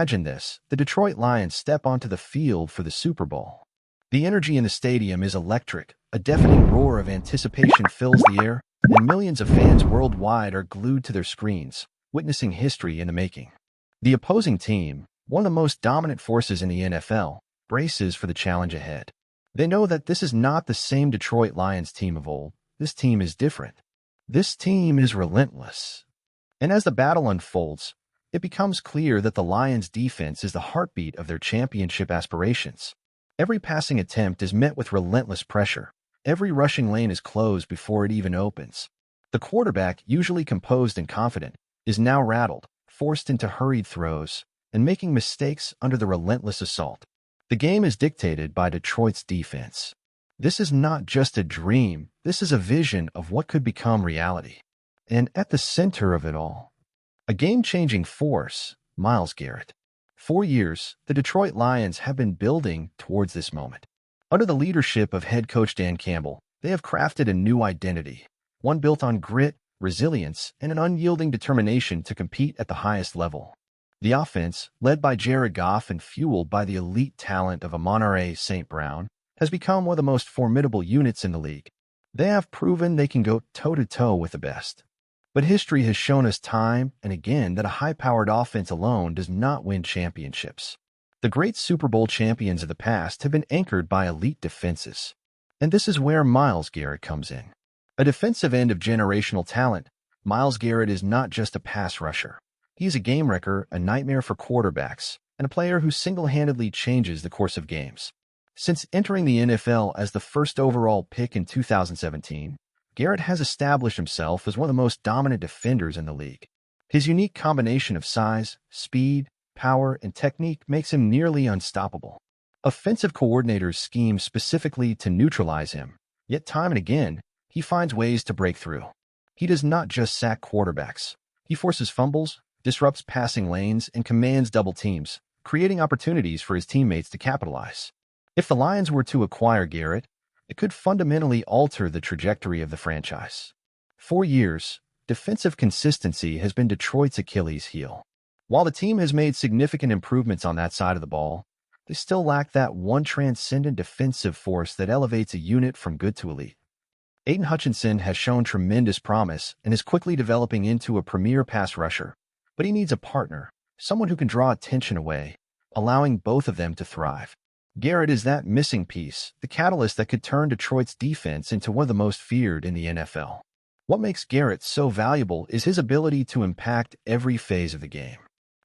Imagine this: the Detroit Lions step onto the field for the Super Bowl. The energy in the stadium is electric, a deafening roar of anticipation fills the air, and millions of fans worldwide are glued to their screens, witnessing history in the making. The opposing team, one of the most dominant forces in the NFL, braces for the challenge ahead. They know that this is not the same Detroit Lions team of old. This team is different. This team is relentless. And as the battle unfolds, it becomes clear that the Lions' defense is the heartbeat of their championship aspirations. Every passing attempt is met with relentless pressure. Every rushing lane is closed before it even opens. The quarterback, usually composed and confident, is now rattled, forced into hurried throws, and making mistakes under the relentless assault. The game is dictated by Detroit's defense. This is not just a dream, this is a vision of what could become reality. And at the center of it all, a game-changing force, Miles Garrett. For years, the Detroit Lions have been building towards this moment. Under the leadership of head coach Dan Campbell, they have crafted a new identity, one built on grit, resilience, and an unyielding determination to compete at the highest level. The offense, led by Jared Goff and fueled by the elite talent of Amon-Ra St. Brown, has become one of the most formidable units in the league. They have proven they can go toe-to-toe with the best. But history has shown us time and again that a high-powered offense alone does not win championships. The great Super Bowl champions of the past have been anchored by elite defenses. And this is where Miles Garrett comes in. A defensive end of generational talent, Miles Garrett is not just a pass rusher. He's a game wrecker, a nightmare for quarterbacks, and a player who single-handedly changes the course of games. Since entering the NFL as the first overall pick in 2017, Garrett has established himself as one of the most dominant defenders in the league. His unique combination of size, speed, power, and technique makes him nearly unstoppable. Offensive coordinators scheme specifically to neutralize him, yet time and again, he finds ways to break through. He does not just sack quarterbacks. He forces fumbles, disrupts passing lanes, and commands double teams, creating opportunities for his teammates to capitalize. If the Lions were to acquire Garrett, it could fundamentally alter the trajectory of the franchise. For years, defensive consistency has been Detroit's Achilles heel. While the team has made significant improvements on that side of the ball, they still lack that one transcendent defensive force that elevates a unit from good to elite. Aiden Hutchinson has shown tremendous promise and is quickly developing into a premier pass rusher, but he needs a partner, someone who can draw attention away, allowing both of them to thrive. Garrett is that missing piece, the catalyst that could turn Detroit's defense into one of the most feared in the NFL. What makes Garrett so valuable is his ability to impact every phase of the game.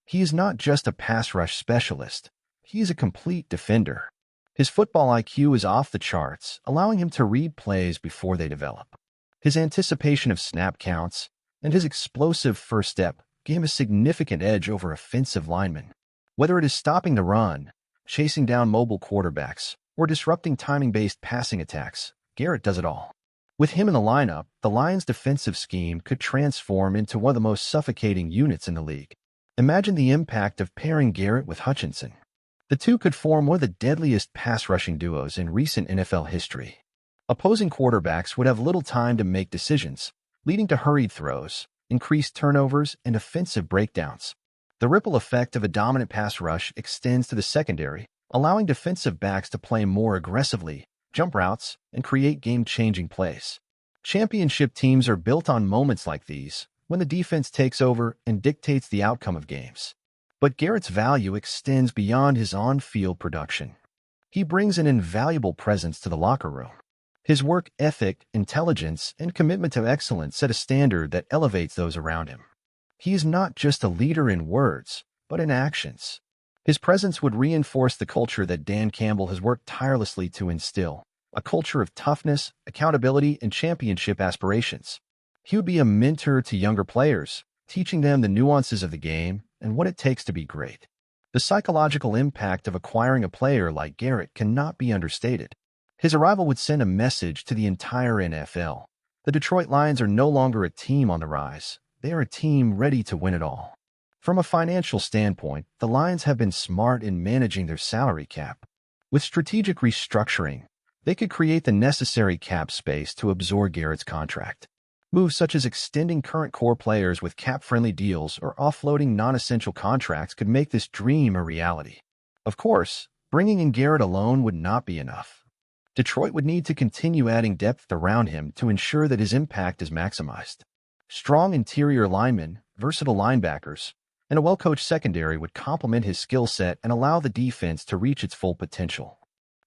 He is not just a pass rush specialist, he is a complete defender. His football IQ is off the charts, allowing him to read plays before they develop. His anticipation of snap counts and his explosive first step give him a significant edge over offensive linemen. Whether it is stopping the run, chasing down mobile quarterbacks, or disrupting timing-based passing attacks, Garrett does it all. With him in the lineup, the Lions' defensive scheme could transform into one of the most suffocating units in the league. Imagine the impact of pairing Garrett with Hutchinson. The two could form one of the deadliest pass-rushing duos in recent NFL history. Opposing quarterbacks would have little time to make decisions, leading to hurried throws, increased turnovers, and offensive breakdowns. The ripple effect of a dominant pass rush extends to the secondary, allowing defensive backs to play more aggressively, jump routes, and create game-changing plays. Championship teams are built on moments like these, when the defense takes over and dictates the outcome of games. But Garrett's value extends beyond his on-field production. He brings an invaluable presence to the locker room. His work ethic, intelligence, and commitment to excellence set a standard that elevates those around him. He is not just a leader in words, but in actions. His presence would reinforce the culture that Dan Campbell has worked tirelessly to instill, a culture of toughness, accountability, and championship aspirations. He would be a mentor to younger players, teaching them the nuances of the game and what it takes to be great. The psychological impact of acquiring a player like Garrett cannot be understated. His arrival would send a message to the entire NFL. The Detroit Lions are no longer a team on the rise. They are a team ready to win it all. From a financial standpoint, the Lions have been smart in managing their salary cap. With strategic restructuring, they could create the necessary cap space to absorb Garrett's contract. Moves such as extending current core players with cap-friendly deals or offloading non-essential contracts could make this dream a reality. Of course, bringing in Garrett alone would not be enough. Detroit would need to continue adding depth around him to ensure that his impact is maximized. Strong interior linemen, versatile linebackers, and a well-coached secondary would complement his skill set and allow the defense to reach its full potential.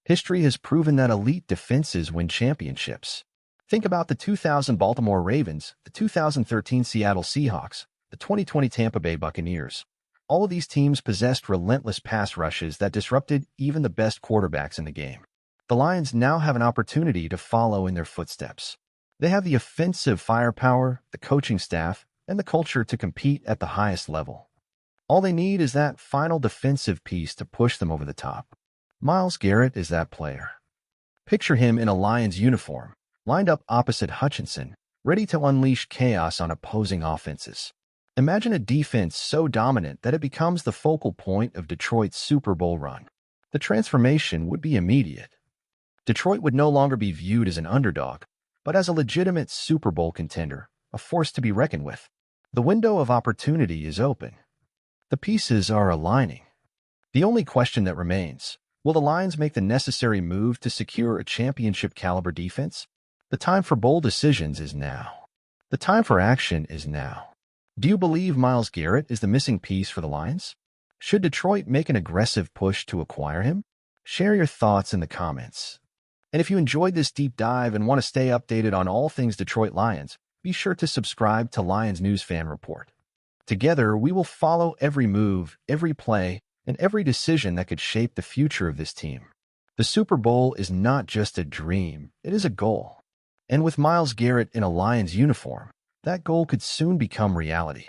History has proven that elite defenses win championships. Think about the 2000 Baltimore Ravens, the 2013 Seattle Seahawks, the 2020 Tampa Bay Buccaneers. All of these teams possessed relentless pass rushes that disrupted even the best quarterbacks in the game. The Lions now have an opportunity to follow in their footsteps. They have the offensive firepower, the coaching staff, and the culture to compete at the highest level. All they need is that final defensive piece to push them over the top. Miles Garrett is that player. Picture him in a Lions uniform, lined up opposite Hutchinson, ready to unleash chaos on opposing offenses. Imagine a defense so dominant that it becomes the focal point of Detroit's Super Bowl run. The transformation would be immediate. Detroit would no longer be viewed as an underdog, but as a legitimate Super Bowl contender, a force to be reckoned with. The window of opportunity is open. The pieces are aligning. The only question that remains, will the Lions make the necessary move to secure a championship-caliber defense? The time for bold decisions is now. The time for action is now. Do you believe Miles Garrett is the missing piece for the Lions? Should Detroit make an aggressive push to acquire him? Share your thoughts in the comments. And if you enjoyed this deep dive and want to stay updated on all things Detroit Lions, be sure to subscribe to Lions News Fan Report. Together, we will follow every move, every play, and every decision that could shape the future of this team. The Super Bowl is not just a dream, it is a goal. And with Miles Garrett in a Lions uniform, that goal could soon become reality.